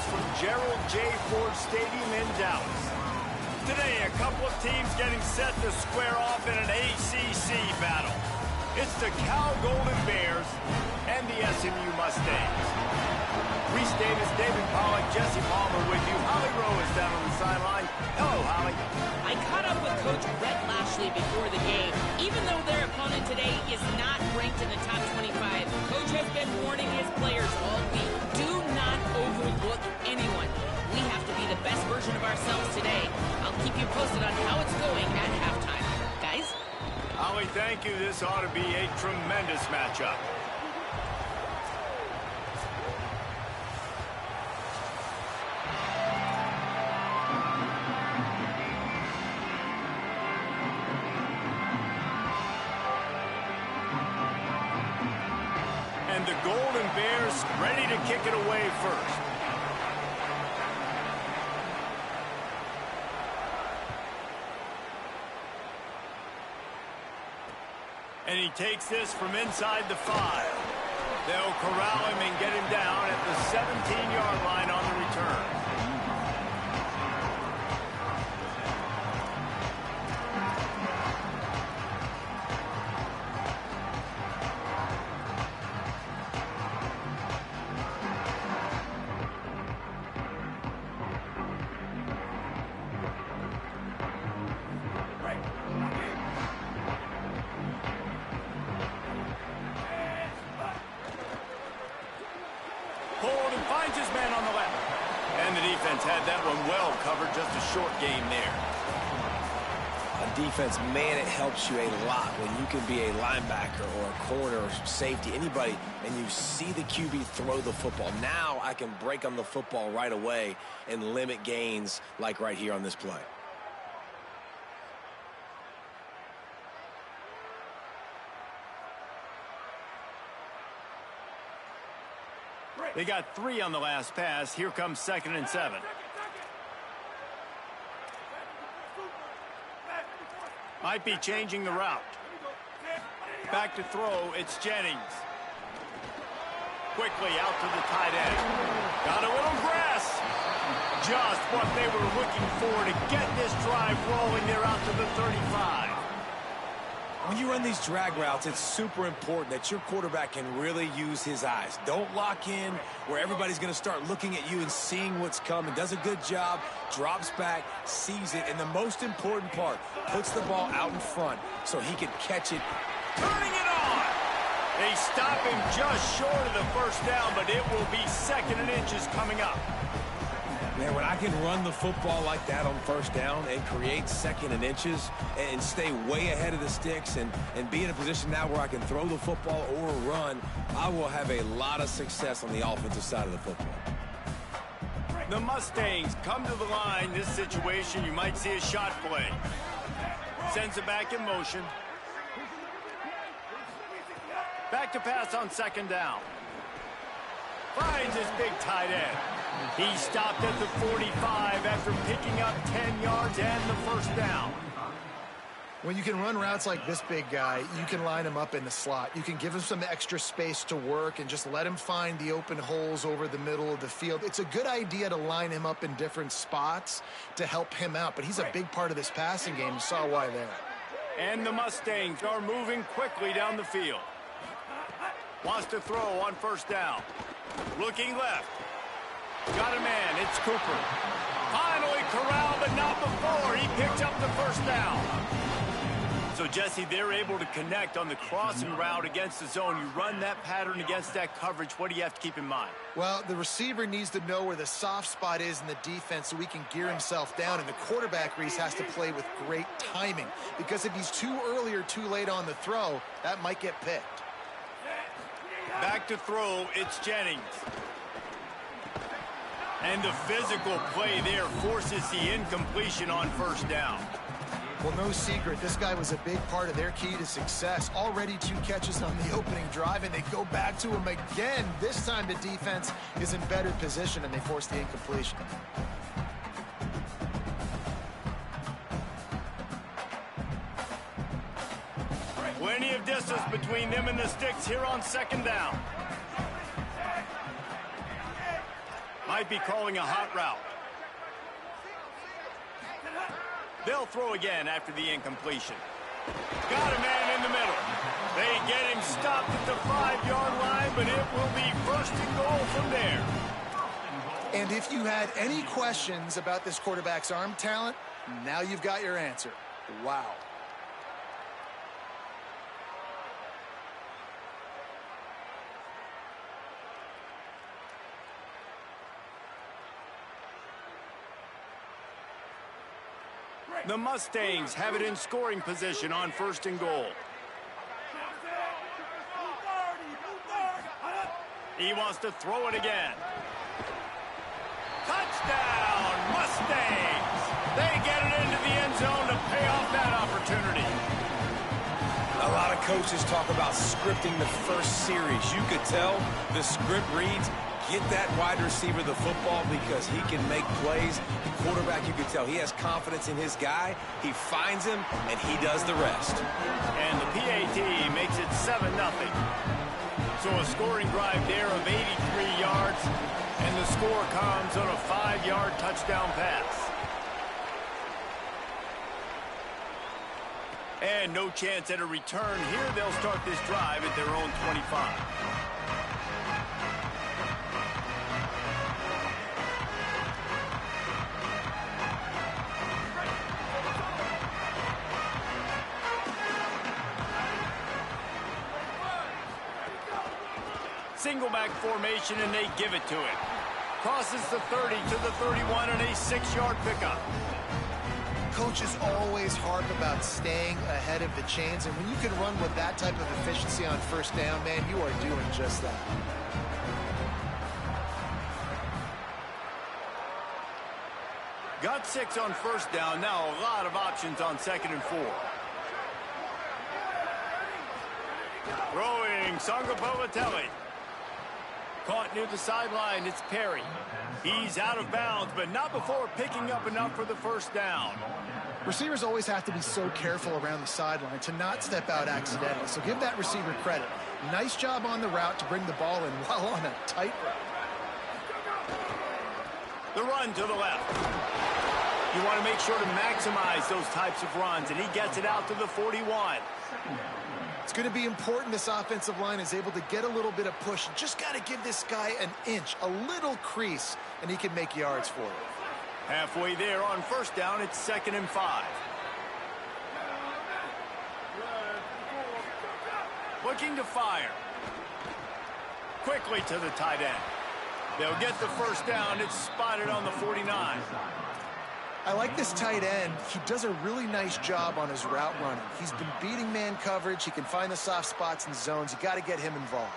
from Gerald J. Ford Stadium in Dallas. Today, a couple of teams getting set to square off in an ACC battle. It's the Cal Golden Bears and the SMU Mustangs. Reese Davis, David Pollack, Jesse Palmer with you. Holly Rowe is down on the sideline. Hello, Holly. I caught up with Coach Brett Lashley before the game. Even though their opponent today is not ranked in the top 25, Coach has been warning his players all week. Do not overlook anyone. We have to be the best version of ourselves today. I'll keep you posted on how it's going at halftime. Guys? Holly, thank you. This ought to be a tremendous matchup. And the Golden Bears ready to kick it away first. And he takes this from inside the 5. They'll corral him and get him down at the 17-yard line on the return. Finds his man on the left. And the defense had that one well covered. Just a short game there. On defense, man, it helps you a lot when you can be a linebacker or a corner or safety, anybody, and you see the QB throw the football. Now I can break on the football right away and limit gains like right here on this play. They got 3 on the last pass. Here comes 2nd and 7. Might be changing the route. Back to throw. It's Jennings. Quickly out to the tight end. Got a little grass. Just what they were looking for to get this drive rolling. They're out to the 35. When you run these drag routes, it's super important that your quarterback can really use his eyes. Don't lock in where everybody's going to start looking at you and seeing what's coming. Does a good job, drops back, sees it, and the most important part, puts the ball out in front so he can catch it. Turning it on! They stop him just short of the first down, but it will be 2nd and inches coming up. Man, when I can run the football like that on first down and create 2nd and inches and stay way ahead of the sticks and be in a position now where I can throw the football or run, I will have a lot of success on the offensive side of the football. The Mustangs come to the line. This situation, you might see a shot play. Sends it back in motion. Back to pass on 2nd down. Finds his big tight end. He stopped at the 45 after picking up 10 yards and the first down. When you can run routes like this big guy, you can line him up in the slot. You can give him some extra space to work and just let him find the open holes over the middle of the field. It's a good idea to line him up in different spots to help him out, but he's a big part of this passing game. You saw why there. And the Mustangs are moving quickly down the field. Wants to throw on first down. Looking left. Got a man. It's Cooper. Finally corralled, but not before. He picked up the first down. So, Jesse, they're able to connect on the crossing route against the zone. You run that pattern against that coverage. What do you have to keep in mind? Well, the receiver needs to know where the soft spot is in the defense so he can gear himself down. And the quarterback, Reese, has to play with great timing. Because if he's too early or too late on the throw, that might get picked. Back to throw, it's Jennings. And the physical play there forces the incompletion on first down. Well, no secret, this guy was a big part of their key to success. Already 2 catches on the opening drive, and they go back to him again. This time the defense is in better position, and they force the incompletion. Plenty of distance between them and the sticks here on 2nd down. Might be calling a hot route. They'll throw again after the incompletion. Got a man in the middle. They get him stopped at the 5-yard line, but it will be first and goal from there. And if you had any questions about this quarterback's arm talent, now you've got your answer. Wow. The Mustangs have it in scoring position on first and goal. He wants to throw it again. Touchdown, Mustangs! They get it into the end zone to pay off that opportunity. A lot of coaches talk about scripting the first series. You could tell the script reads, get that wide receiver the football because he can make plays. The quarterback, you could tell he has confidence in his guy. He finds him, and he does the rest. And the PAT makes it 7-0. So a scoring drive there of 83 yards, and the score comes on a 5-yard touchdown pass. And no chance at a return here. They'll start this drive at their own 25. Single back formation, and they give it to him. Crosses the 30 to the 31 and a 6-yard pickup. Coaches always harp about staying ahead of the chains, and when you can run with that type of efficiency on first down, man, you are doing just that. Got 6 on first down. Now a lot of options on 2nd and 4. Throwing, Ncaa. Caught near the sideline, it's Perry. He's out of bounds, but not before picking up enough for the first down. Receivers always have to be so careful around the sideline to not step out accidentally, so give that receiver credit. Nice job on the route to bring the ball in while on a tight route. The run to the left. You want to make sure to maximize those types of runs, and he gets it out to the 41. It's going to be important this offensive line is able to get a little bit of push. Just got to give this guy an inch, a little crease, and he can make yards for it. Halfway there on first down, it's 2nd and 5. Looking to fire. Quickly to the tight end. They'll get the first down. It's spotted on the 49. I like this tight end. He does a really nice job on his route running. He's been beating man coverage. He can find the soft spots and zones. You got to get him involved.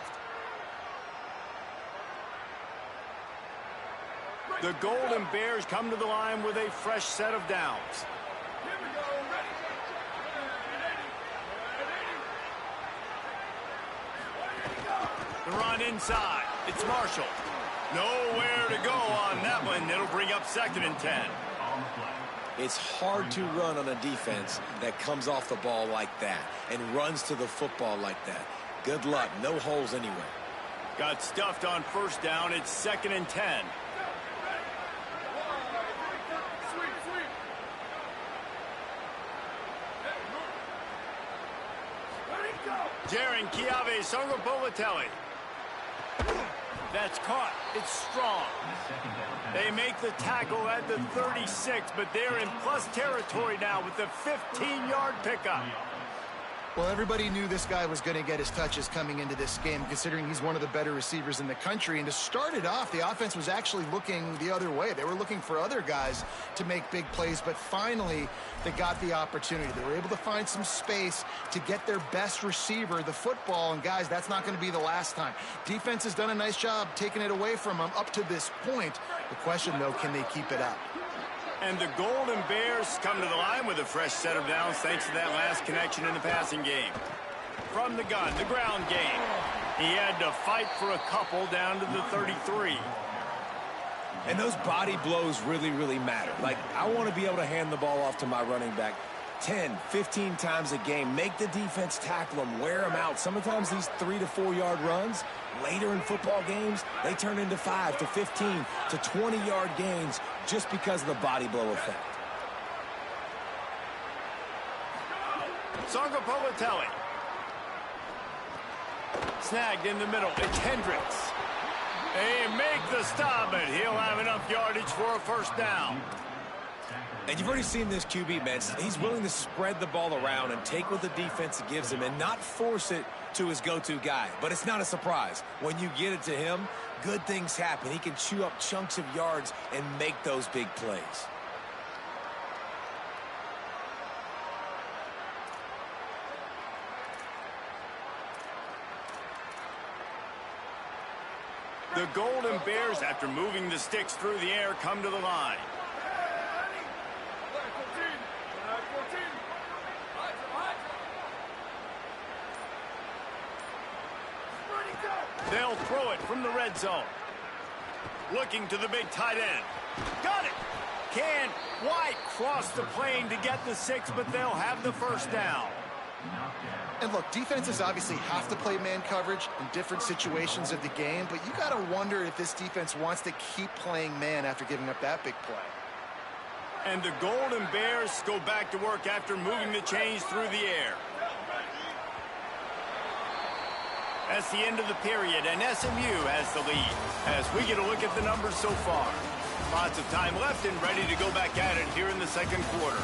The Golden Bears come to the line with a fresh set of downs. The run inside. It's Marshall. Nowhere to go on that one. It'll bring up 2nd and 10. It's hard to run on a defense that comes off the ball like that and runs to the football like that. Good luck. No holes anywhere. Got stuffed on first down. It's 2nd and 10. Ncaa. That's caught. It's strong. They make the tackle at the 36, but they're in plus territory now with the 15-yard pickup. Well, everybody knew this guy was going to get his touches coming into this game, considering he's one of the better receivers in the country. And to start it off, the offense was actually looking the other way. They were looking for other guys to make big plays, but finally they got the opportunity. They were able to find some space to get their best receiver the football. And, guys, that's not going to be the last time. Defense has done a nice job taking it away from them up to this point. The question, though, can they keep it up? And the Golden Bears come to the line with a fresh set of downs thanks to that last connection in the passing game. From the gun, the ground game. He had to fight for a couple down to the 33. And those body blows really, really matter. Like, I want to be able to hand the ball off to my running back 10, 15 times a game. Make the defense tackle them, wear them out. Sometimes these 3 to 4 yard runs, later in football games, they turn into 5 to 15 to 20-yard gains just because of the body blow effect. Sangapolitelli. Snagged in the middle. It's Hendricks. They make the stop, and he'll have enough yardage for a first down. And you've already seen this QB, man. He's willing to spread the ball around and take what the defense gives him and not force it to his go-to guy. But it's not a surprise. When you get it to him, good things happen. He can chew up chunks of yards and make those big plays. The Golden Bears, after moving the sticks through the air, come to the line. They'll throw it from the red zone. Looking to the big tight end. Got it! Can't quite cross the plane to get the 6, but they'll have the first down. And look, defenses obviously have to play man coverage in different situations of the game, but you got to wonder if this defense wants to keep playing man after giving up that big play. And the Golden Bears go back to work after moving the chains through the air. That's the end of the period, and SMU has the lead as we get a look at the numbers so far. Lots of time left and ready to go back at it here in the second quarter.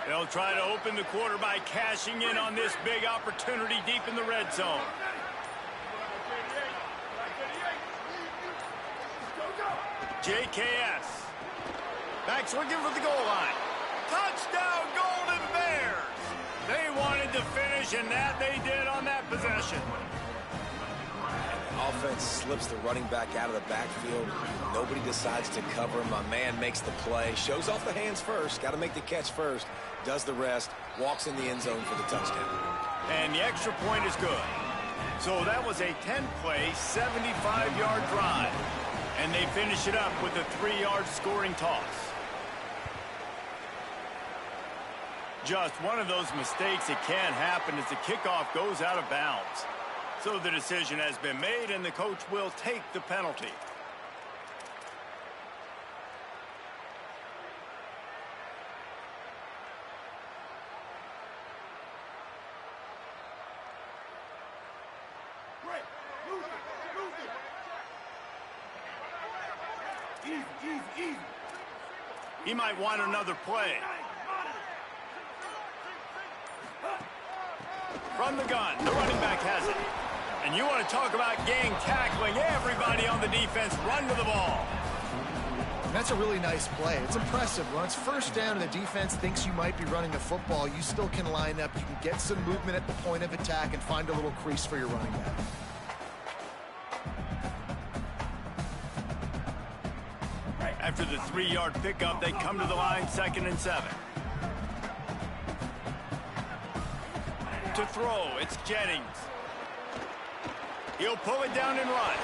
They'll try to open the quarter by cashing in on this big opportunity deep in the red zone. JKS. Backs looking for the goal line. Touchdown, Golden Bears! They wanted to finish, and that they did on that possession. Offense slips the running back out of the backfield. Nobody decides to cover him. My man makes the play. Shows off the hands first. Got to make the catch first. Does the rest. Walks in the end zone for the touchdown. And the extra point is good. So that was a 10-play, 75-yard drive. And they finish it up with a 3-yard scoring toss. Just one of those mistakes that can happen as the kickoff goes out of bounds. So the decision has been made, and the coach will take the penalty. He might want another play. From the gun, the running back has it. And you want to talk about gang tackling. Everybody on the defense run to the ball. That's a really nice play. It's impressive. When it's first down and the defense thinks you might be running the football, you still can line up. You can get some movement at the point of attack and find a little crease for your running back. After the 3-yard pickup, they come to the line 2nd and 7. To throw, it's Jennings. He'll pull it down and run.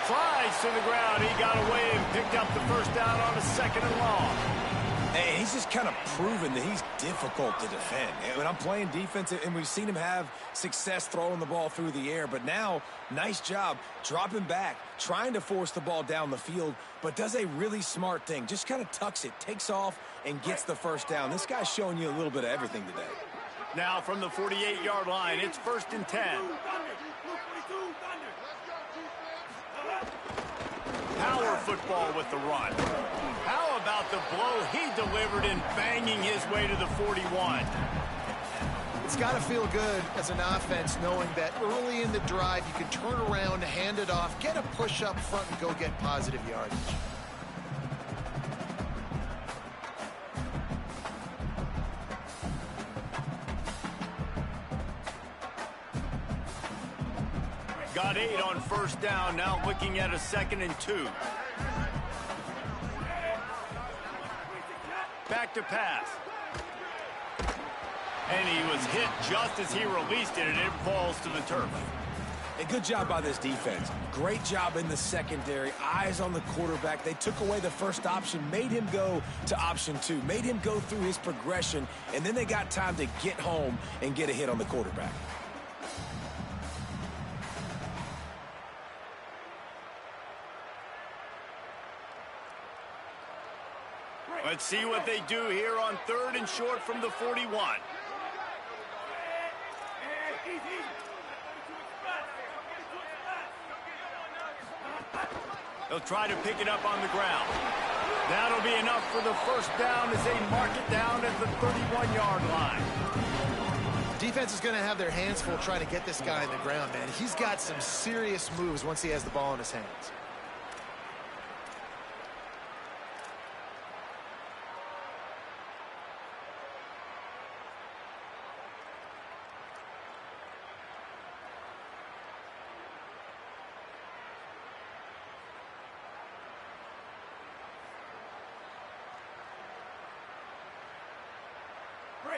Flies to the ground. He got away and picked up the first down on a 2nd and long. Hey, he's just kind of proven that he's difficult to defend. When I'm playing defense, and we've seen him have success throwing the ball through the air, but now, nice job dropping back, trying to force the ball down the field, but does a really smart thing. Just kind of tucks it, takes off, and gets the first down. This guy's showing you a little bit of everything today. Now from the 48-yard line, it's 1st and 10. Power football with the run. How about the blow he delivered in banging his way to the 41? It's got to feel good as an offense knowing that early in the drive you can turn around, hand it off, get a push up front, and go get positive yardage. Got 8 on first down, now looking at a 2nd and 2. Back to pass. And he was hit just as he released it, and it falls to the turf. A good job by this defense. Great job in the secondary. Eyes on the quarterback. They took away the first option, made him go to option 2, made him go through his progression, and then they got time to get home and get a hit on the quarterback. Let's see what they do here on 3rd and short from the 41. They'll try to pick it up on the ground. That'll be enough for the first down as they mark it down at the 31-yard line. Defense is going to have their hands full trying to get this guy on the ground, man. He's got some serious moves once he has the ball in his hands.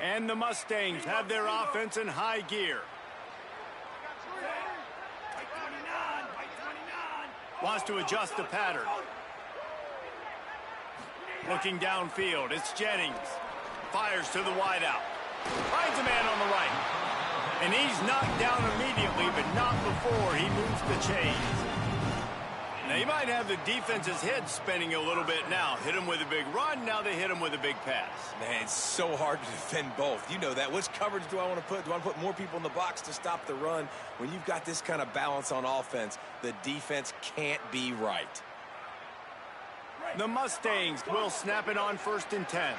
And the Mustangs have their offense in high gear. Wants to adjust the pattern. Looking downfield, it's Jennings. Fires to the wideout. Finds a man on the right. And he's knocked down immediately, but not before he moves the chains. Now, you might have the defense's head spinning a little bit now. Hit him with a big run, now they hit him with a big pass. Man, it's so hard to defend both. You know that. Which coverage do I want to put? Do I want to put more people in the box to stop the run? When you've got this kind of balance on offense, the defense can't be right. The Mustangs will snap it on 1st and 10.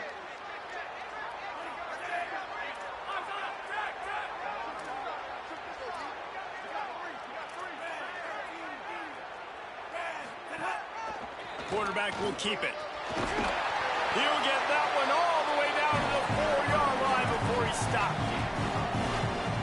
Quarterback will keep it. He'll get that one all the way down to the 4-yard line before he stopped.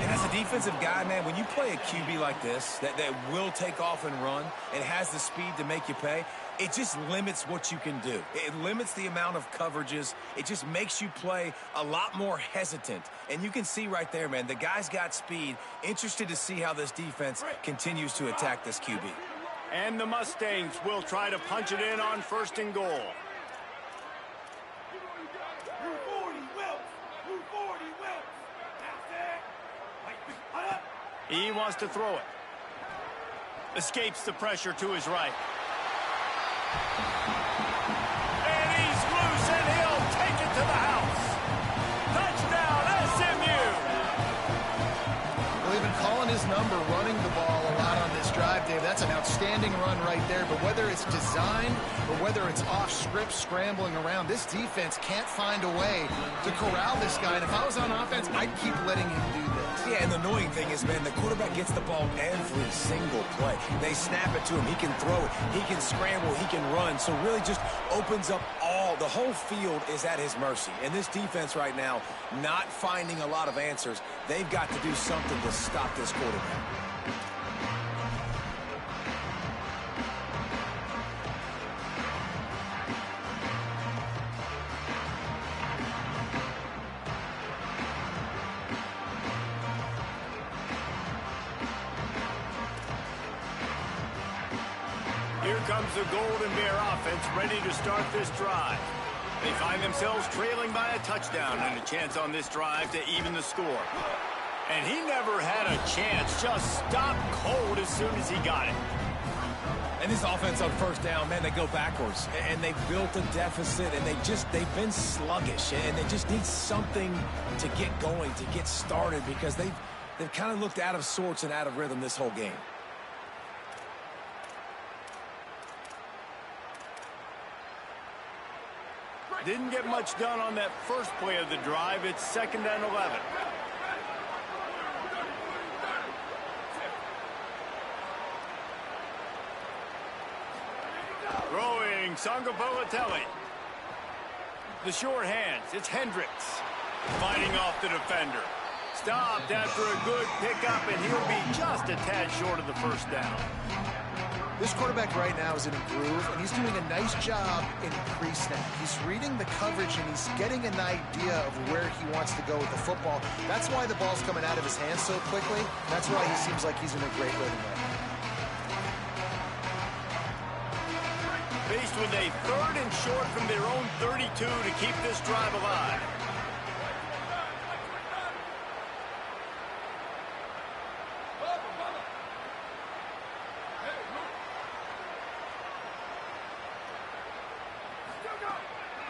And as a defensive guy, man, when you play a QB like this that will take off and run and has the speed to make you pay, it just limits what you can do. It limits the amount of coverages. It just makes you play a lot more hesitant. And you can see right there, man, the guy's got speed. Interested to see how this defense continues to attack this QB. And the Mustangs will try to punch it in on 1st and goal. He wants to throw it. Escapes the pressure to his right. And he's loose, and he'll take it to the house. Touchdown, SMU! Well, they've been calling his number, running the ball a lot on this drive, Dave. That's an outstanding run right there. But whether it's designed or whether it's off script, scrambling around, this defense can't find a way to corral this guy. And if I was on offense, I'd keep letting him do this. Yeah, and the annoying thing is, man, the quarterback gets the ball every single play. They snap it to him. He can throw it. He can scramble. He can run. So really just opens up the whole field is at his mercy. And this defense right now, not finding a lot of answers. They've got to do something to stop this quarterback. Here comes the Golden Bear offense ready to start this drive. They find themselves trailing by a touchdown and a chance on this drive to even the score. And he never had a chance, just stopped cold as soon as he got it. And this offense on 1st down, man, they go backwards. And they built a deficit, and they've been sluggish. And they just need something to get going, to get started, because they've kind of looked out of sorts and out of rhythm this whole game. Didn't get much done on that first play of the drive. It's 2nd and 11. Throwing Sangapolatelli. The short hands. It's Hendricks fighting off the defender. stopped after a good pickup, and he'll be just a tad short of the first down. This quarterback right now is in a groove, and he's doing a nice job in pre-snap. He's reading the coverage, and he's getting an idea of where he wants to go with the football. That's why the ball's coming out of his hands so quickly. That's why he seems like he's in a great rhythm right now. Faced with a 3rd and short from their own 32 to keep this drive alive.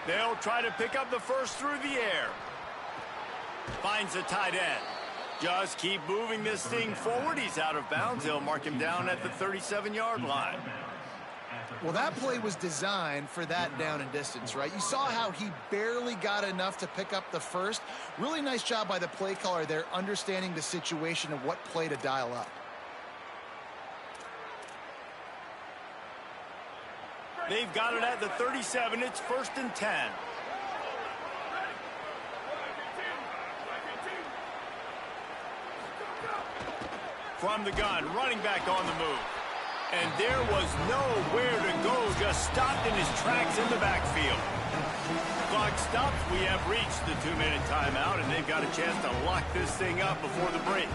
They'll try to pick up the first through the air. Finds the tight end. Just keep moving this thing forward. He's out of bounds. They'll mark him down at the 37-yard line. Well, that play was designed for that down and distance, right? You saw how he barely got enough to pick up the first. Really nice job by the play caller there, understanding the situation of what play to dial up. They've got it at the 37. It's 1st and 10. From the gun, running back on the move. And there was nowhere to go, just stopped in his tracks in the backfield. Clock stops. We have reached the 2-minute timeout, and they've got a chance to lock this thing up before the break.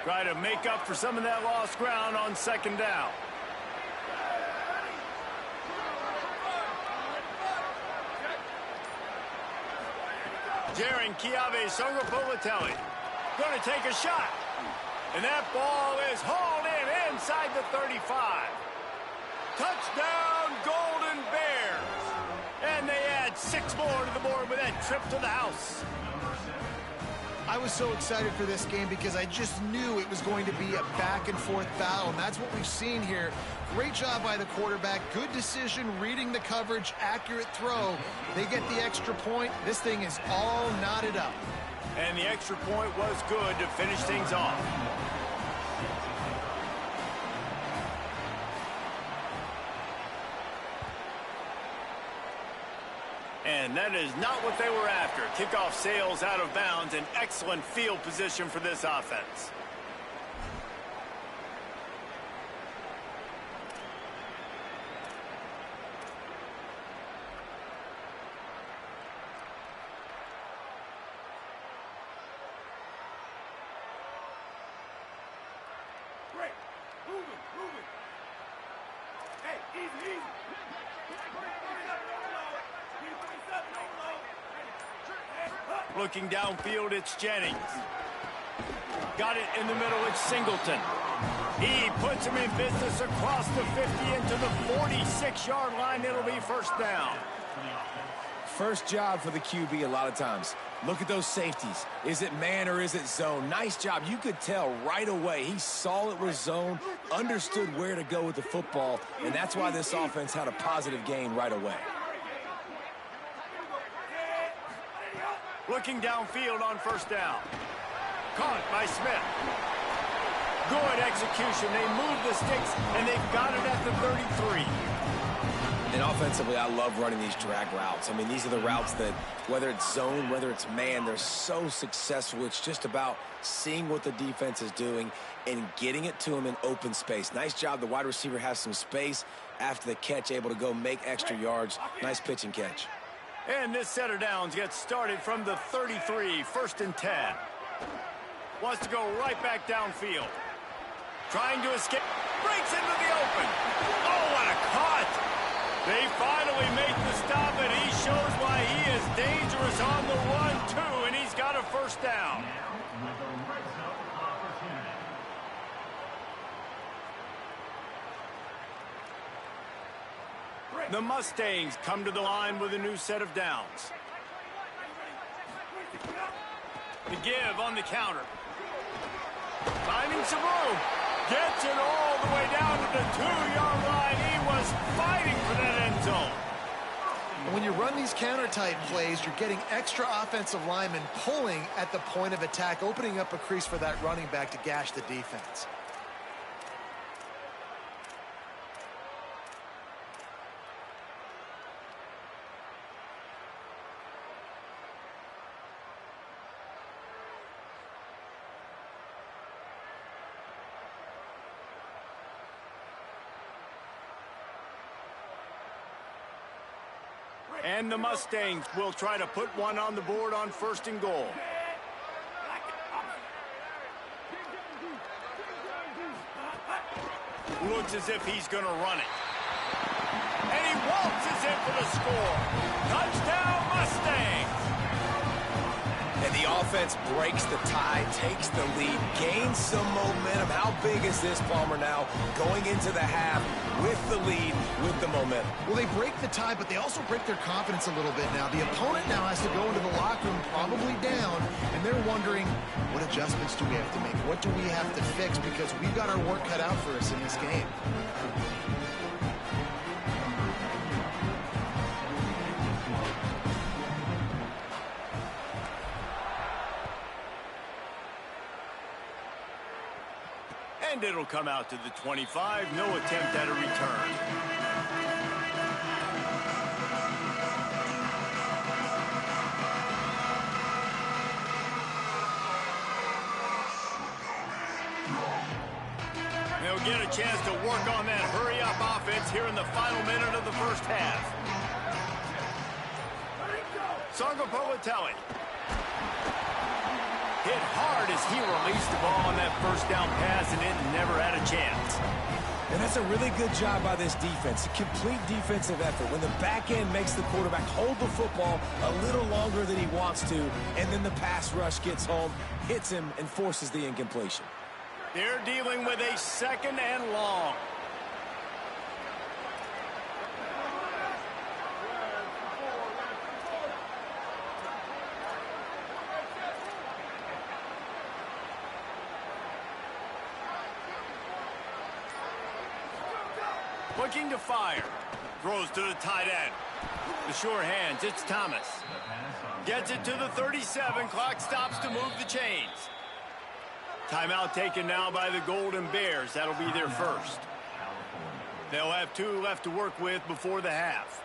Try to make up for some of that lost ground on 2nd down. Ncaa Songopolitelli going to take a shot. And that ball is hauled in inside the 35. Touchdown, Golden Bears. And they add 6 more to the board with that trip to the house. I was so excited for this game because I just knew it was going to be a back-and-forth battle, and that's what we've seen here. Great job by the quarterback. Good decision, reading the coverage, accurate throw. They get the extra point. This thing is all knotted up. And the extra point was good to finish things off. And that is not what they were after. Kickoff sails out of bounds. An excellent field position for this offense. Great. Moving. Hey, easy. Looking downfield, it's Jennings. Got it in the middle, it's Singleton. He puts him in business across the 50 into the 46-yard line. It'll be 1st down. First job for the QB a lot of times. Look at those safeties. Is it man or is it zone? Nice job. You could tell right away. He saw it was zone, understood where to go with the football, and that's why this offense had a positive gain right away. Looking downfield on 1st down. Caught by Smith. Good execution. They move the sticks, and they've got it at the 33. And offensively, I love running these drag routes. I mean, these are the routes that, whether it's zone, whether it's man, they're so successful. It's just about seeing what the defense is doing and getting it to them in open space. Nice job. The wide receiver has some space after the catch, able to go make extra yards. Nice pitch and catch. And this set of downs gets started from the 33, 1st and 10. Wants to go right back downfield. Trying to escape. Breaks into the open. Oh, what a cut. They finally make the stop, and he shows why he is dangerous on the run, too, and he's got a 1st down. The Mustangs come to the line with a new set of downs. The give on the counter. Finding some room. Gets it all the way down to the 2-yard line. He was fighting for that end zone. And when you run these counter-type plays, you're getting extra offensive linemen pulling at the point of attack, opening up a crease for that running back to gash the defense. And the Mustangs will try to put one on the board on 1st and goal. Looks as if he's going to run it. And he waltzes in for the score. Touchdown, Mustangs! And the offense breaks the tie, takes the lead, gains some momentum. How big is this, Palmer, now going into the half with the lead, with the momentum? Well, they break the tie, but they also break their confidence a little bit now. The opponent now has to go into the locker room probably down, and they're wondering, what adjustments do we have to make? What do we have to fix? Because we've got our work cut out for us in this game. And it'll come out to the 25. No attempt at a return. They'll get a chance to work on that hurry-up offense here in the final minute of the first half. Sangapolitelli. Hit hard as he released the ball on that first down pass, and it never had a chance. And that's a really good job by this defense. A complete defensive effort. When the back end makes the quarterback hold the football a little longer than he wants to, and then the pass rush gets home, hits him, and forces the incompletion. They're dealing with a 2nd and long. Looking to fire. Throws to the tight end. The sure hands, it's Thomas. Gets it to the 37. Clock stops to move the chains. Timeout taken now by the Golden Bears. That'll be their first. They'll have 2 left to work with before the half.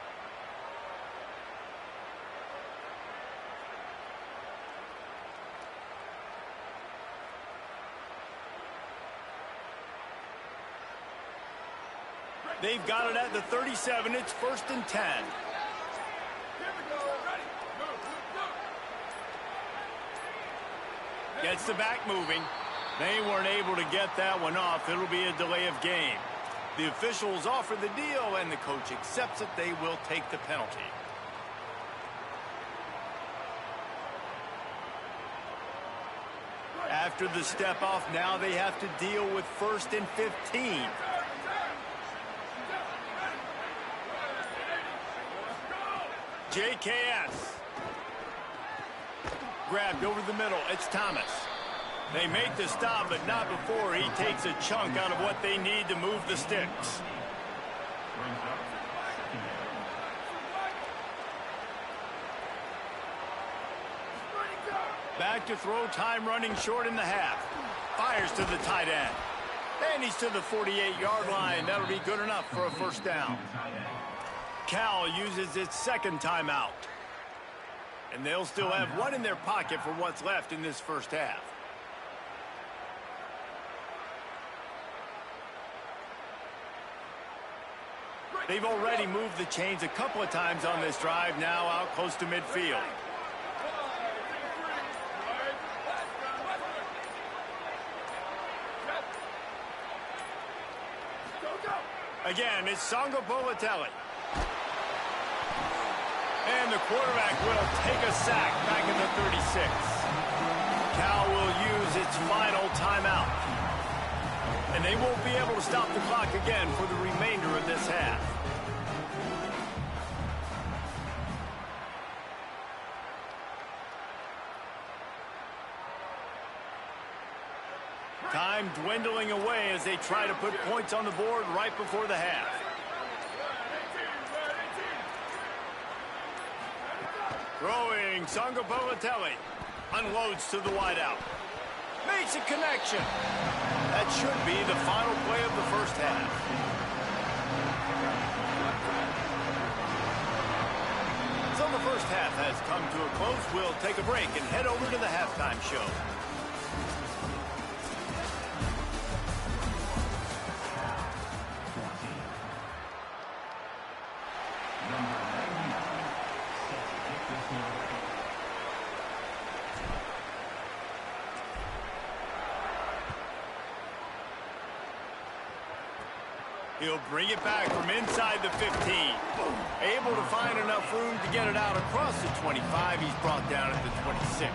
They've got it at the 37. It's 1st and 10. Gets the back moving. They weren't able to get that one off. It'll be a delay of game. The officials offer the deal, and the coach accepts it. They will take the penalty. After the step off, now they have to deal with 1st and 15. JKS. Grabbed over the middle. It's Thomas. They make the stop, but not before he takes a chunk out of what they need to move the sticks. Back to throw, time running short in the half. Fires to the tight end. And he's to the 48-yard line. That'll be good enough for a 1st down. Cal uses its 2nd timeout. And they'll still have 1 in their pocket for what's left in this first half. They've already moved the chains a couple of times on this drive, now out close to midfield. Again, it's Sangapolitelli. And the quarterback will take a sack back in the 36. Cal will use its final timeout. And they won't be able to stop the clock again for the remainder of this half. Time dwindling away as they try to put points on the board right before the half. Throwing Ncaa unloads to the wideout. Makes a connection. That should be the final play of the first half. So the first half has come to a close. We'll take a break and head over to the halftime show. He'll bring it back from inside the 15. Able to find enough room to get it out across the 25. He's brought down at the 26.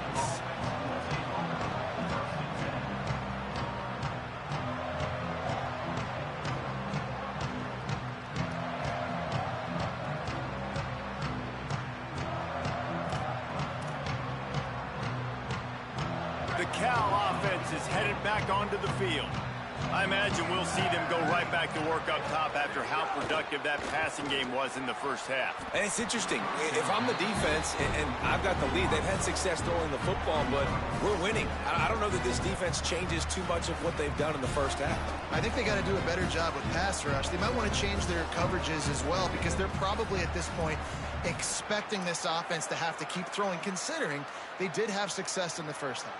The Cal offense is headed back onto the field. I imagine we'll see them go right back to work up top after how productive that passing game was in the first half. And it's interesting. If I'm the defense and I've got the lead, they've had success throwing the football, but we're winning. I don't know that this defense changes too much of what they've done in the first half. I think they got to do a better job with pass rush. They might want to change their coverages as well because they're probably at this point expecting this offense to have to keep throwing, considering they did have success in the first half.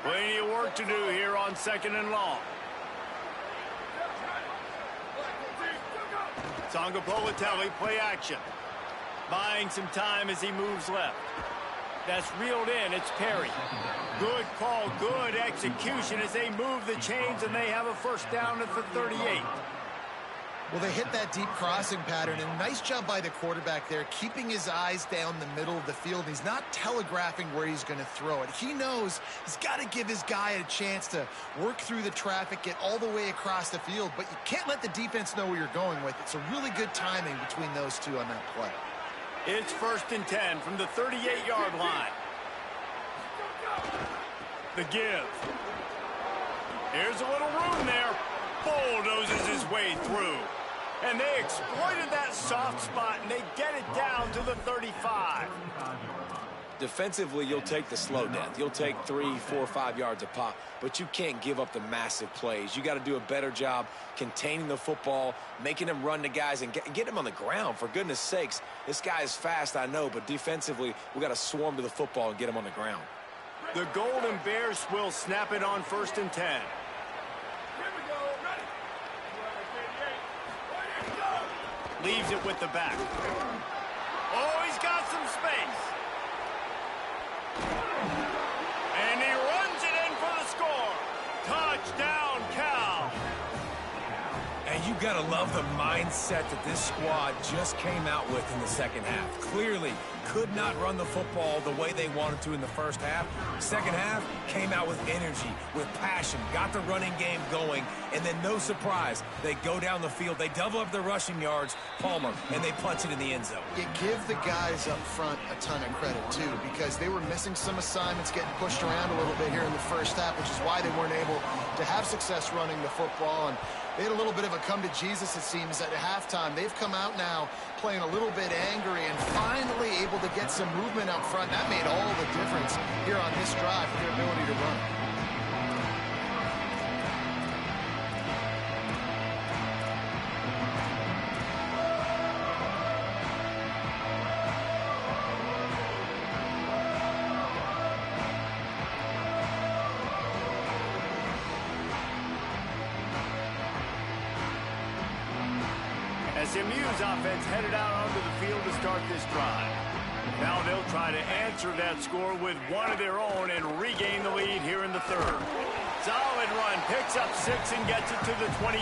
Plenty of work to do here on 2nd and long. Ncaa play action. Buying some time as he moves left. That's reeled in. It's Perry. Good call, good execution as they move the chains, and they have a first down at the 38. Well, they hit that deep crossing pattern, and nice job by the quarterback there, keeping his eyes down the middle of the field. He's not telegraphing where he's going to throw it. He knows he's got to give his guy a chance to work through the traffic, get all the way across the field, but you can't let the defense know where you're going with. It's a really good timing between those two on that play. It's 1st and 10 from the 38-yard line. The give. Here's a little room there. Bulldozes his way through. And they exploited that soft spot, and they get it down to the 35. Defensively, you'll take the slow down. You'll take 3, 4, 5 yards a pop, but you can't give up the massive plays. You got to do a better job containing the football, making them run the guys, and get them on the ground. For goodness sakes, this guy is fast, I know, but defensively, we got to swarm to the football and get him on the ground. The Golden Bears will snap it on 1st and 10. Leaves it with the back. Oh, he's got some space. And he runs it in for the score. Touchdown, Cal. And you got to love the mindset that this squad just came out with in the second half. Clearly could not run the football the way they wanted to in the first half. Second half came out with energy, with passion, got the running game going, and then no surprise, they go down the field, they double up their rushing yards, Palmer, and they punch it in the end zone. You give the guys up front a ton of credit, too, because they were missing some assignments, getting pushed around a little bit here in the first half, which is why they weren't able to have success running the football. And they had a little bit of a come to Jesus, it seems, at halftime. They've come out now playing a little bit angry and finally able to get some movement up front. That made all the difference here on this drive for their ability to run. SMU's offense headed out onto the field to start this drive. Now they'll try to answer that score with one of their own and regain the lead here in the third. Solid run, picks up 6 and gets it to the 28.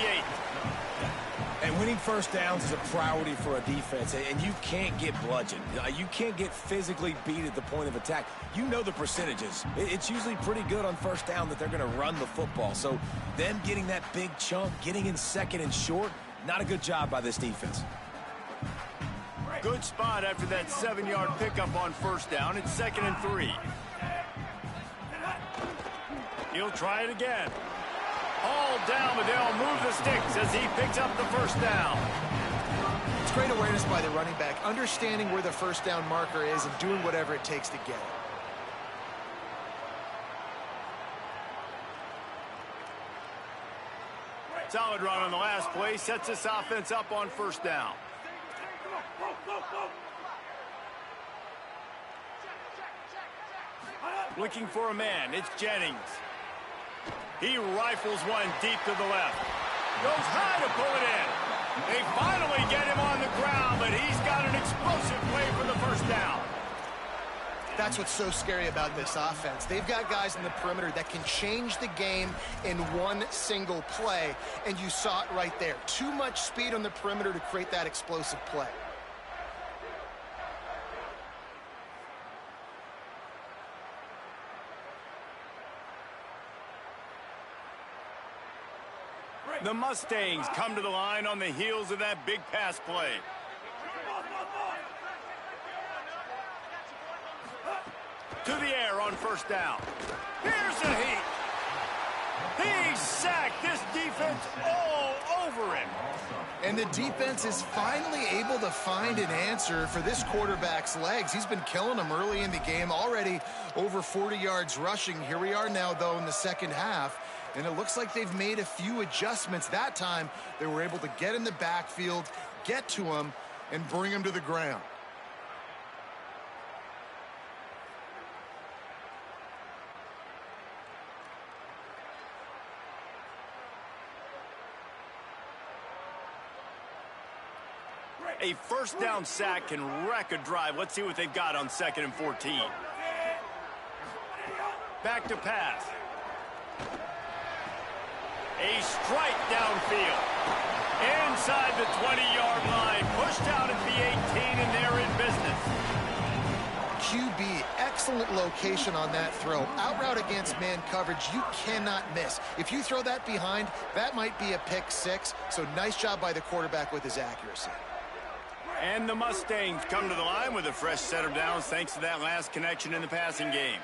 And winning first downs is a priority for a defense, and you can't get bludgeoned. You can't get physically beat at the point of attack. You know the percentages. It's usually pretty good on first down that they're going to run the football. So them getting that big chunk, getting in second and short, not a good job by this defense. Good spot after that 7-yard pickup on first down. It's 2nd and 3. He'll try it again. Hauled settled down, but they'll move the sticks as he picks up the first down. It's great awareness by the running back, understanding where the first down marker is and doing whatever it takes to get it. Solid run on the last play, sets this offense up on first down. Looking for a man, it's Jennings. He rifles one deep to the left. Goes high to pull it in. They finally get him on the ground, but he's got an explosive play for the first down. That's what's so scary about this offense. They've got guys in the perimeter that can change the game in one single play, and you saw it right there. Too much speed on the perimeter to create that explosive play. The Mustangs come to the line on the heels of that big pass play. To the air on first down. Here's the heat. He's sacked. This defense all over him. And the defense is finally able to find an answer for this quarterback's legs. He's been killing them early in the game, already over 40 yards rushing. Here we are now, though, in the second half. And it looks like they've made a few adjustments. That time, they were able to get in the backfield, get to him, and bring him to the ground. A first down sack can wreck a drive. Let's see what they've got on 2nd and 14. Back to pass. A strike downfield. Inside the 20-yard line. Pushed out at the 18, and they're in business. QB, excellent location on that throw. Out route against man coverage, you cannot miss. If you throw that behind, that might be a pick six. So nice job by the quarterback with his accuracy. And the Mustangs come to the line with a fresh set of downs thanks to that last connection in the passing game.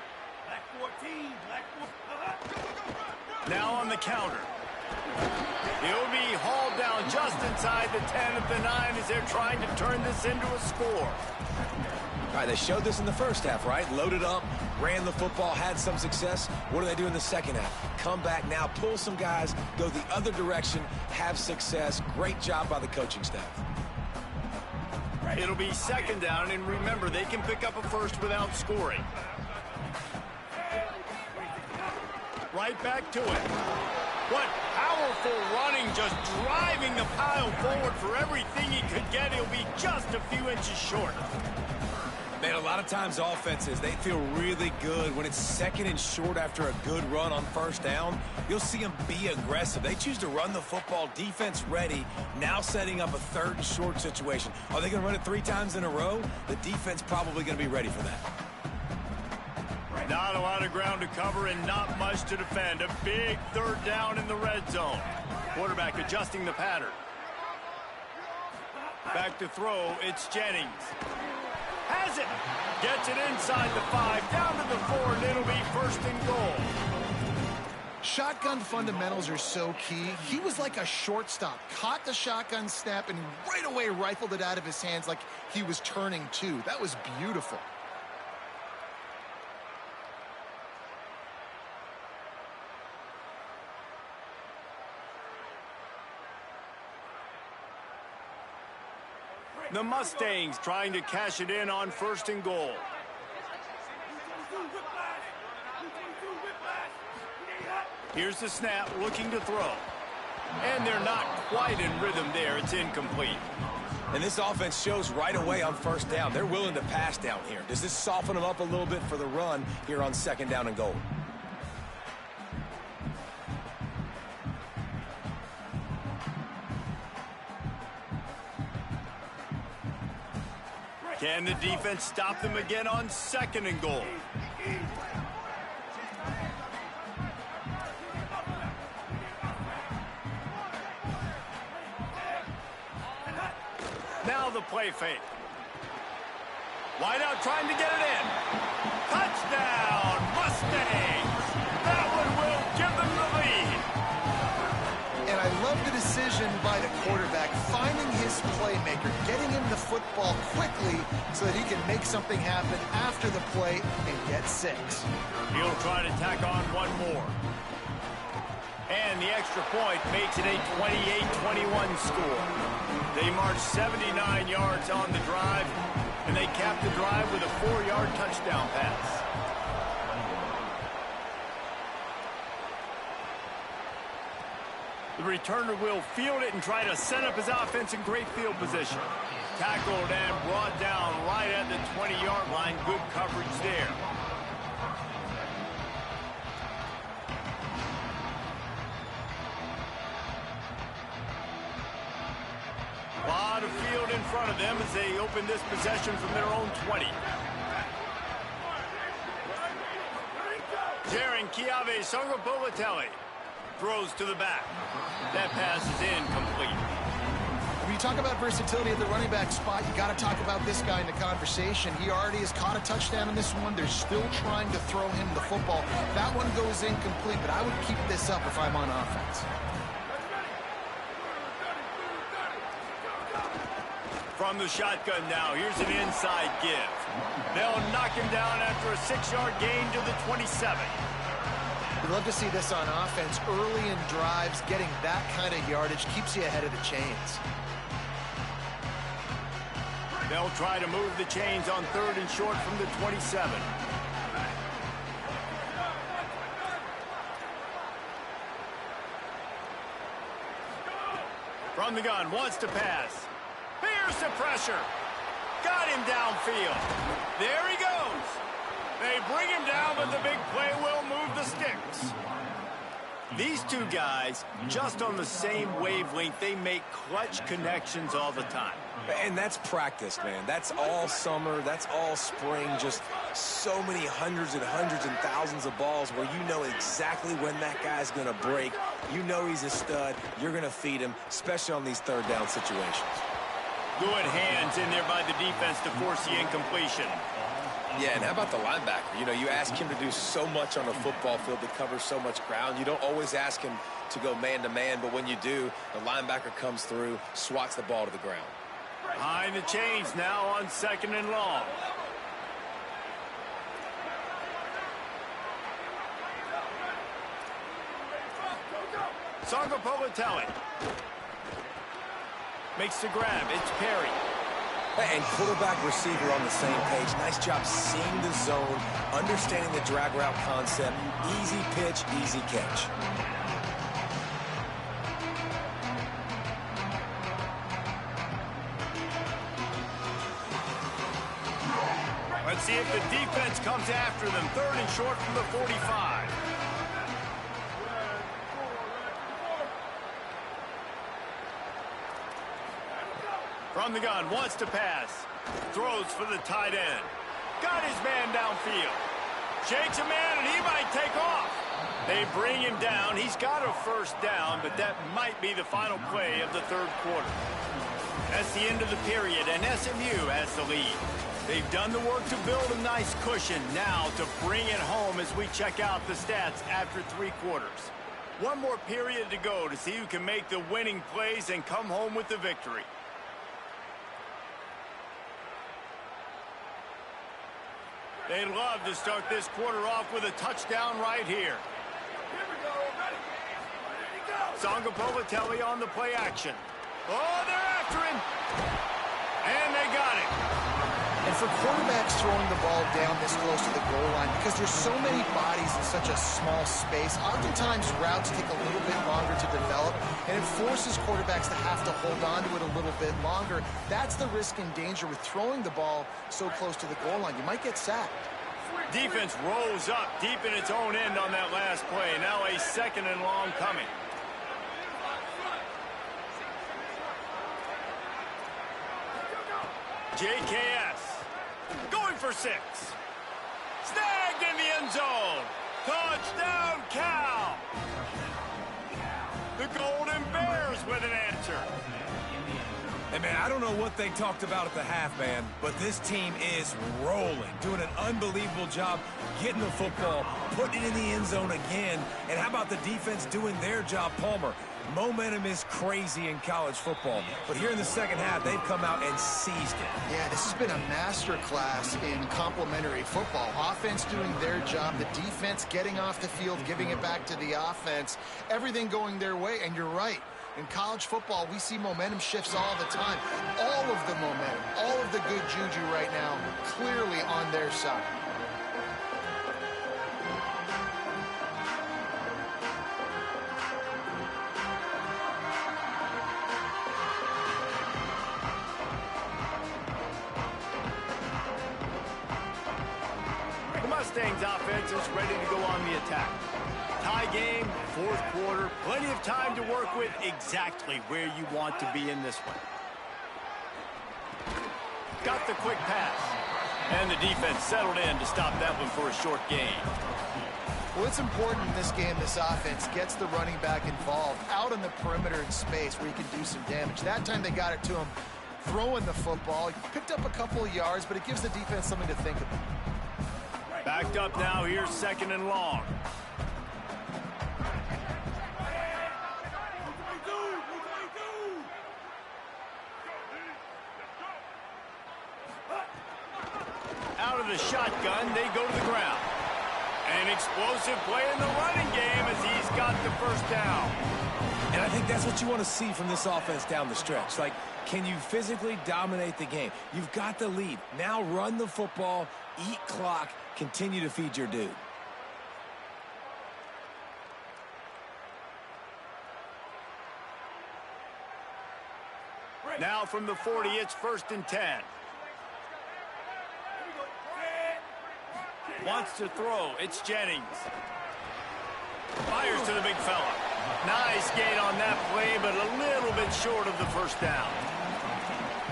Black 14, black 14. Now on the counter. He'll be hauled down just inside the 10 of the 9 as they're trying to turn this into a score. All right, they showed this in the first half, right? Loaded up, ran the football, had some success. What do they do in the second half? Come back now, pull some guys, go the other direction, have success. Great job by the coaching staff. It'll be second down, and remember, they can pick up a first without scoring. Right back to it. What powerful running, just driving the pile forward for everything he could get. He'll be just a few inches short. Man, a lot of times offenses, they feel really good when it's 2nd and short after a good run on first down. You'll see them be aggressive. They choose to run the football, defense ready, now setting up a 3rd and short situation. Are they going to run it 3 times in a row? The defense probably going to be ready for that. Not a lot of ground to cover and not much to defend. A big 3rd down in the red zone. Quarterback adjusting the pattern. Back to throw, it's Jennings. Has it. Gets it inside the 5, down to the 4, and it'll be 1st and goal. Shotgun fundamentals are so key. He was like a shortstop. Caught the shotgun snap and right away rifled it out of his hands like he was turning two. That was beautiful. The Mustangs trying to cash it in on 1st and goal. Here's the snap, looking to throw. And they're not quite in rhythm there. It's incomplete. And this offense shows right away on 1st down. They're willing to pass down here. Does this soften them up a little bit for the run here on 2nd down and goal? Can the defense stop them again on 2nd and goal? Now the play fake. Wide out trying to get it in. Touchdown, Mustangs! That one will give them the lead. love the decision by the quarterback, finding his playmaker, getting him the football quickly so that he can make something happen after the play and get 6. He'll try to tack on one more. And the extra point makes it a 28-21 score. They march 79 yards on the drive, and they cap the drive with a 4-yard touchdown pass. The returner will field it and try to set up his offense in great field position. Tackled and brought down right at the 20-yard line. Good coverage there. A lot of field in front of them as they open this possession from their own 20. Ncaa Songapolatelli throws to the back. That pass is incomplete. When you talk about versatility at the running back spot, you got to talk about this guy in the conversation. He already has caught a touchdown in this one. They're still trying to throw him the football. That one goes incomplete, but I would keep this up if I'm on offense. From the shotgun now, here's an inside give. They'll knock him down after a 6-yard gain to the 27. We'd love to see this on offense. Early in drives, getting that kind of yardage keeps you ahead of the chains. They'll try to move the chains on 3rd and short from the 27. From the gun, wants to pass. Here's the pressure. Got him downfield. There he goes. They bring him down, but the big play will move the sticks. These two guys, just on the same wavelength, they make clutch connections all the time. And that's practice, man. That's all summer. That's all spring. Just so many hundreds and thousands of balls where you know exactly when that guy's going to break. You know he's a stud. You're going to feed him, especially on these 3rd down situations. Good hands in there by the defense to force the incompletion. Yeah, and how about the linebacker? You know, you ask him to do so much on the football field to cover so much ground. You don't always ask him to go man-to-man, but when you do, the linebacker comes through, swats the ball to the ground. Behind the chains now on 2nd and long. Songapolatelli makes the grab. It's Perry. And quarterback receiver on the same page. Nice job seeing the zone, understanding the drag route concept. Easy pitch, easy catch. Let's see if the defense comes after them. 3rd and short from the 45. From the gun, wants to pass. Throws for the tight end. Got his man downfield. Shakes a man, and he might take off. They bring him down. He's got a 1st down, but that might be the final play of the 3rd quarter. That's the end of the period, and SMU has the lead. They've done the work to build a nice cushion. Now to bring it home as we check out the stats after 3 quarters. One more period to go to see who can make the winning plays and come home with the victory. They'd love to start this quarter off with a touchdown right here. Songapolatelli on the play action. Oh, they're after him. And they got him. And for quarterbacks throwing the ball down this close to the goal line, because there's so many bodies in such a small space, oftentimes routes take a little bit longer to develop, and it forces quarterbacks to have to hold on to it a little bit longer. That's the risk and danger with throwing the ball so close to the goal line. You might get sacked. Defense rolls up deep in its own end on that last play. Now a 2nd and long coming. JKS going for 6. Snagged in the end zone. Touchdown, Cal. The Golden Bears comes with an answer. Hey, man, I don't know what they talked about at the half, man, but this team is rolling, doing an unbelievable job getting the football, putting it in the end zone again. And how about the defense doing their job, Palmer? Momentum is crazy in college football, but here in the second half, they've come out and seized it. Yeah, this has been a master class in complementary football. Offense doing their job, the defense getting off the field, giving it back to the offense, everything going their way, and you're right. In college football, we see momentum shifts all the time. All of the momentum, all of the good juju right now, clearly on their side. The Mustangs offense is ready to go on the attack. Tie game, fourth quarter, plenty of time to work with exactly where you want to be in this one. Got the quick pass. And the defense settled in to stop that one for a short gain. Well, it's important in this game, this offense gets the running back involved out on the perimeter in space where he can do some damage. That time they got it to him throwing the football. He picked up a couple of yards, but it gives the defense something to think about. Backed up now, here's second and long. Out of the shotgun, they go to the ground. An explosive play in the running game as he's got the first down. And I think that's what you want to see from this offense down the stretch. Like, can you physically dominate the game? You've got the lead. Now run the football, eat clock, continue to feed your dude. Now from the 40, it's 1st and 10. Wants to throw. It's Jennings. Fires to the big fella. Nice gain on that play, but a little bit short of the first down.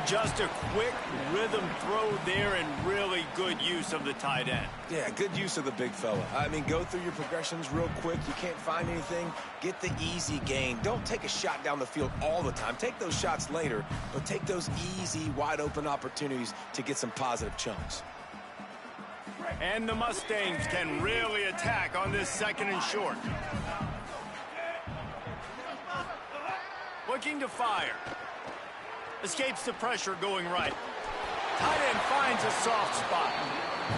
Just a quick rhythm throw there and really good use of the tight end. Yeah, good use of the big fella. I mean, go through your progressions real quick. You can't find anything. Get the easy gain. Don't take a shot down the field all the time. Take those shots later, but take those easy, wide-open opportunities to get some positive chunks. And the Mustangs can really attack on this second and short. Looking to fire. Escapes the pressure going right. Tight end finds a soft spot.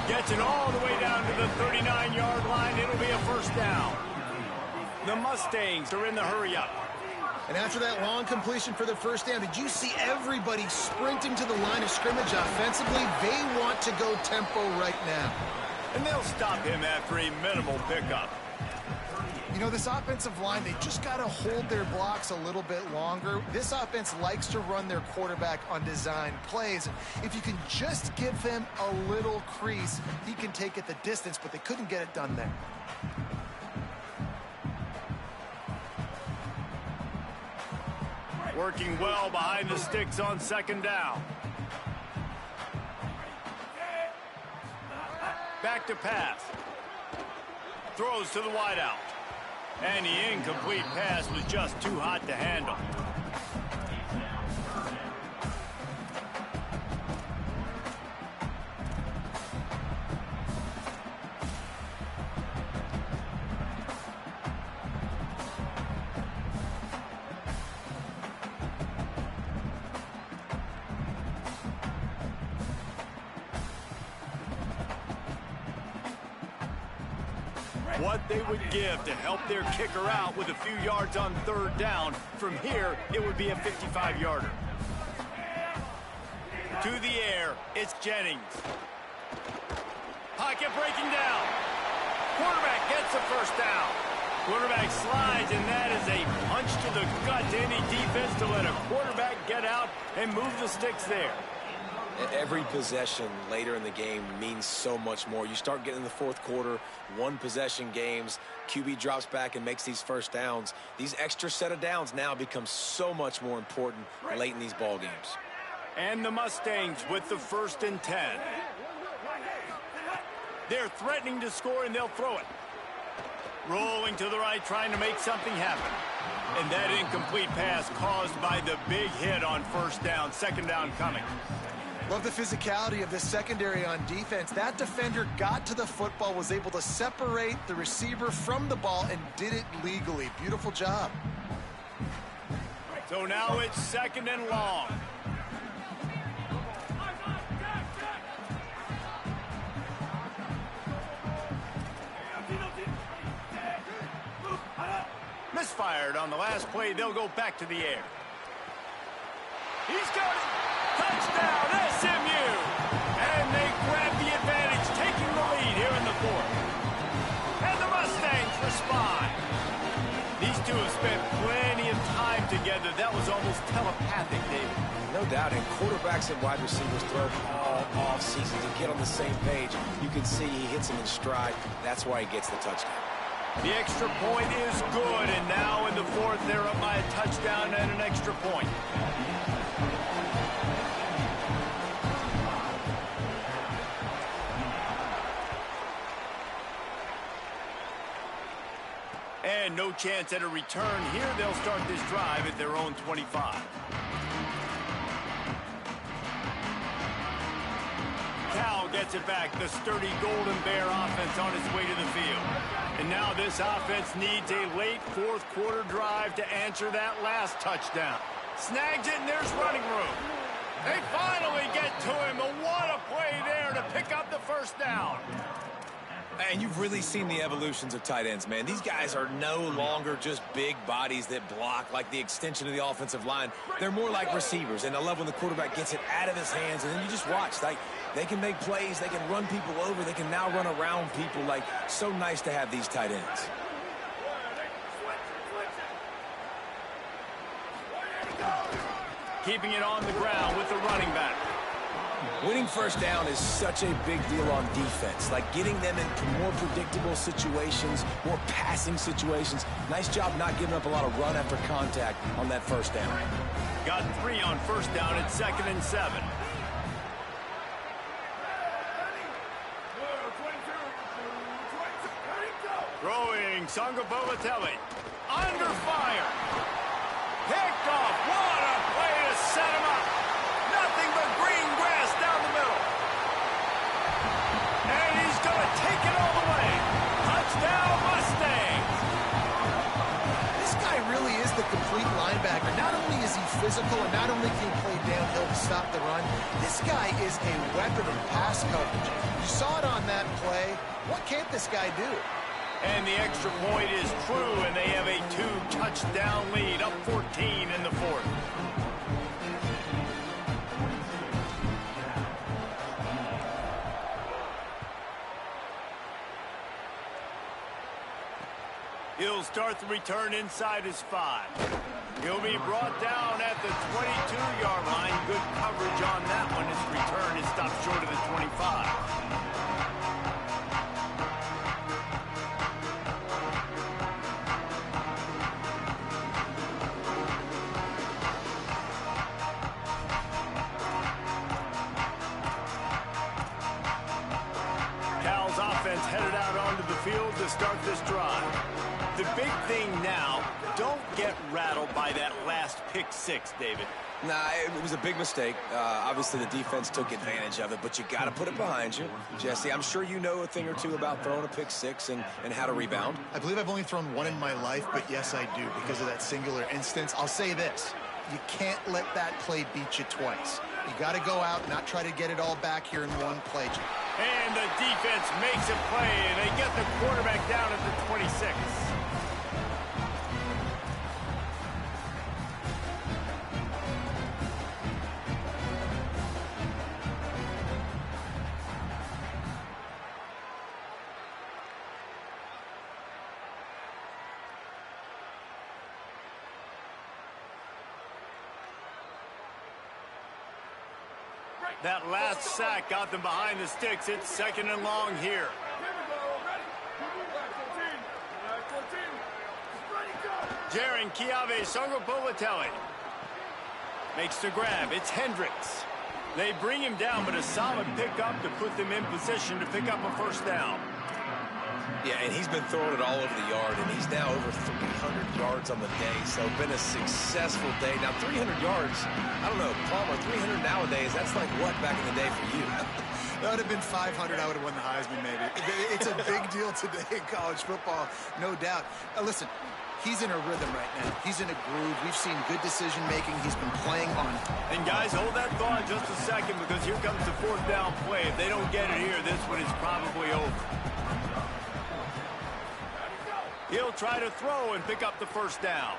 Gets it all the way down to the 39-yard line. It'll be a first down. The Mustangs are in the hurry-up. And after that long completion for the first down, did you see everybody sprinting to the line of scrimmage offensively? They want to go tempo right now. And they'll stop him after a minimal pickup. You know, this offensive line, they just got to hold their blocks a little bit longer. This offense likes to run their quarterback on design plays. And if you can just give him a little crease, he can take it the distance, but they couldn't get it done there. Working well behind the sticks on second down. Back to pass. Throws to the wideout. And the incomplete pass was just too hot to handle. What they would give to help their kicker out with a few yards on third down. From here, it would be a 55-yarder. To the air, it's Jennings. Pocket breaking down. Quarterback gets the first down. Quarterback slides, and that is a punch to the gut to any defense to let a quarterback get out and move the sticks there. Every possession later in the game means so much more. You start getting in the fourth quarter, one-possession games, QB drops back and makes these first downs. These extra set of downs now become so much more important late in these ball games. And the Mustangs with the 1st and 10. They're threatening to score, and they'll throw it. Rolling to the right, trying to make something happen. And that incomplete pass caused by the big hit on first down. Second down coming. Love the physicality of this secondary on defense. That defender got to the football, was able to separate the receiver from the ball, and did it legally. Beautiful job. So now it's second and long. Misfired on the last play. They'll go back to the air. He's got it. Touchdown, SMU. And they grab the advantage, taking the lead here in the fourth. And the Mustangs respond. These two have spent plenty of time together. That was almost telepathic, David. No doubt, and quarterbacks and wide receivers throw all off season to get on the same page. You can see he hits him in stride. That's why he gets the touchdown. The extra point is good, and now in the fourth, they're up by a touchdown and an extra point. And no chance at a return here. They'll start this drive at their own 25. Cal gets it back. The sturdy Golden Bear offense on its way to the field. And now this offense needs a late fourth quarter drive to answer that last touchdown. Snags it, and there's running room. They finally get to him. What a play there to pick up the first down. And you've really seen the evolutions of tight ends, man. These guys are no longer just big bodies that block like the extension of the offensive line. They're more like receivers, and I love when the quarterback gets it out of his hands, and then you just watch. Like, they can make plays, they can run people over, they can now run around people. Like, so nice to have these tight ends. Keeping it on the ground with the running back. Winning first down is such a big deal on defense. Like getting them into more predictable situations, more passing situations. Nice job not giving up a lot of run after contact on that first down. Got 3 on first down at 2nd and 7. Throwing Sangapolatelli. Under fire. Picked off. What a play to set him up. Nothing but green grass down the middle. And he's going to take it all the way. Touchdown, Mustangs. This guy really is the complete linebacker. Not only is he physical, and not only can he play downhill to stop the run, this guy is a weapon in pass coverage. You saw it on that play. What can't this guy do? And the extra point is true, and they have a 2-touchdown lead, up 14 in the fourth. He'll start the return inside his 5. He'll be brought down at the 22-yard line. Good coverage on that one. His return is stopped short of the 25. Cal's offense headed out onto the field to start this drive. The big thing now, don't get rattled by that last pick 6, David. Nah, it was a big mistake. Obviously, the defense took advantage of it, but you got to put it behind you. Jesse, I'm sure you know a thing or two about throwing a pick 6 and how to rebound. I believe I've only thrown one in my life, but yes, I do because of that singular instance. I'll say this. You can't let that play beat you twice. You got to go out, not try to get it all back here in one play. And the defense makes a play, and they get the quarterback down at the 26. That last sack got them behind the sticks. It's 2nd and long here. Jaron Kiave Sangapolatelli makes the grab. It's Hendricks. They bring him down, but a solid pickup to put them in position to pick up a first down. Yeah, and he's been throwing it all over the yard, and he's now over 300 yards on the day, so been a successful day. Now, 300 yards, I don't know, Palmer, 300 nowadays, that's like what back in the day for you? That would have been 500. I would have won the Heisman, maybe. It's a big deal today in college football, no doubt. Listen, he's in a rhythm right now. He's in a groove. We've seen good decision-making. He's been playing on it. And, guys, hold that thought just a second because here comes the fourth down play. If they don't get it here, this one is probably over. He'll try to throw and pick up the first down.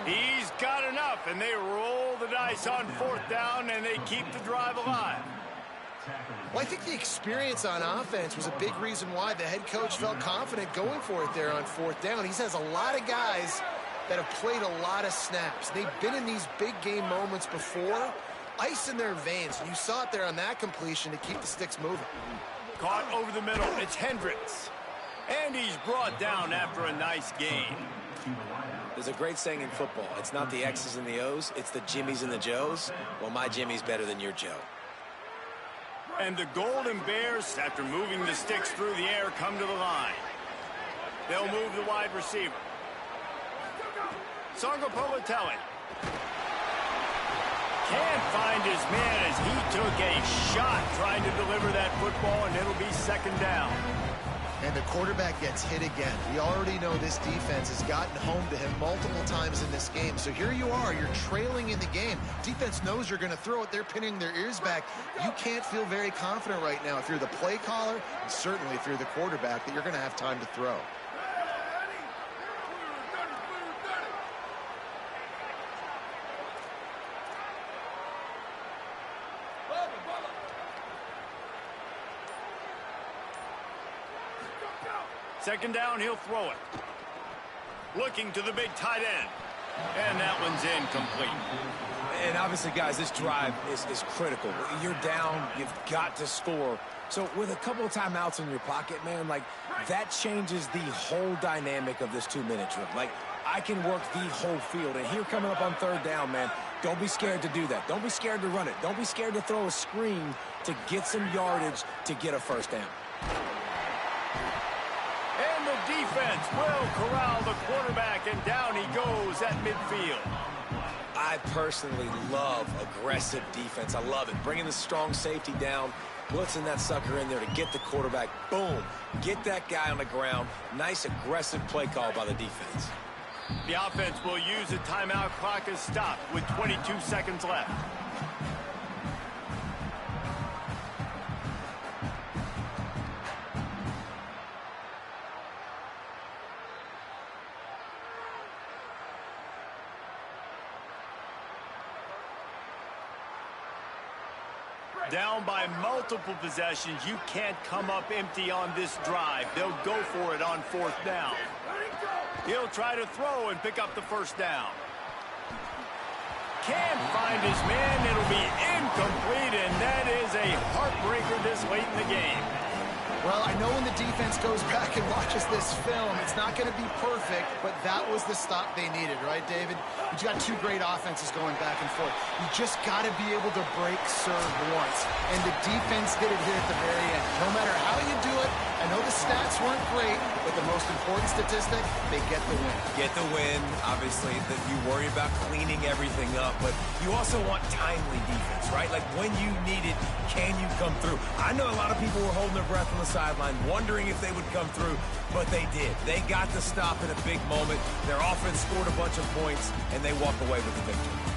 He's got enough, and they roll the dice on fourth down, and they keep the drive alive. Well, I think the experience on offense was a big reason why the head coach felt confident going for it there on fourth down. He has a lot of guys that have played a lot of snaps. They've been in these big game moments before. Ice in their veins, and you saw it there on that completion to keep the sticks moving. Caught over the middle. It's Hendricks. And he's brought down after a nice gain. There's a great saying in football. It's not the X's and the O's, it's the Jimmies and the Joes. Well, my Jimmy's better than your Joe. And the Golden Bears, after moving the sticks through the air, come to the line. They'll move the wide receiver. Sangopolitelli. Can't find his man as he took a shot trying to deliver that football, and it'll be second down. And the quarterback gets hit again. We already know this defense has gotten home to him multiple times in this game. So here you are, you're trailing in the game. Defense knows you're going to throw it. They're pinning their ears back. You can't feel very confident right now if you're the play caller, and certainly if you're the quarterback, that you're going to have time to throw. Second down, he'll throw it. Looking to the big tight end. And that one's incomplete. And obviously, guys, this drive is critical. You're down. You've got to score. So with a couple of timeouts in your pocket, man, like, that changes the whole dynamic of this 2-minute drill. Like, I can work the whole field. And here coming up on third down, man, don't be scared to do that. Don't be scared to run it. Don't be scared to throw a screen to get some yardage to get a first down. And the defense will corral the quarterback, and down he goes at midfield. I personally love aggressive defense. I love it. Bringing the strong safety down, blitzing that sucker in there to get the quarterback. Boom. Get that guy on the ground. Nice aggressive play call by the defense. The offense will use the timeout clock as stopped with 22 seconds left. Down by multiple possessions, you can't come up empty on this drive. They'll go for it on fourth down. He'll try to throw and pick up the first down. Can't find his man. It'll be incomplete, and that is a heartbreaker this late in the game. Well, I know when the defense goes back and watches this film, it's not going to be perfect, but that was the stop they needed, right, David? You got two great offenses going back and forth. You just got to be able to break serve once, and the defense did it here at the very end. No matter how you do it, I know the stats weren't great, but the most important statistic, they get the win. Get the win. Obviously, that you worry about cleaning everything up, but you also want timely defense, right? Like, when you need it, can you come through? I know a lot of people were holding their breath on the sideline, wondering if they would come through, but they did. They got the stop in a big moment. Their offense scored a bunch of points, and they walk away with the victory.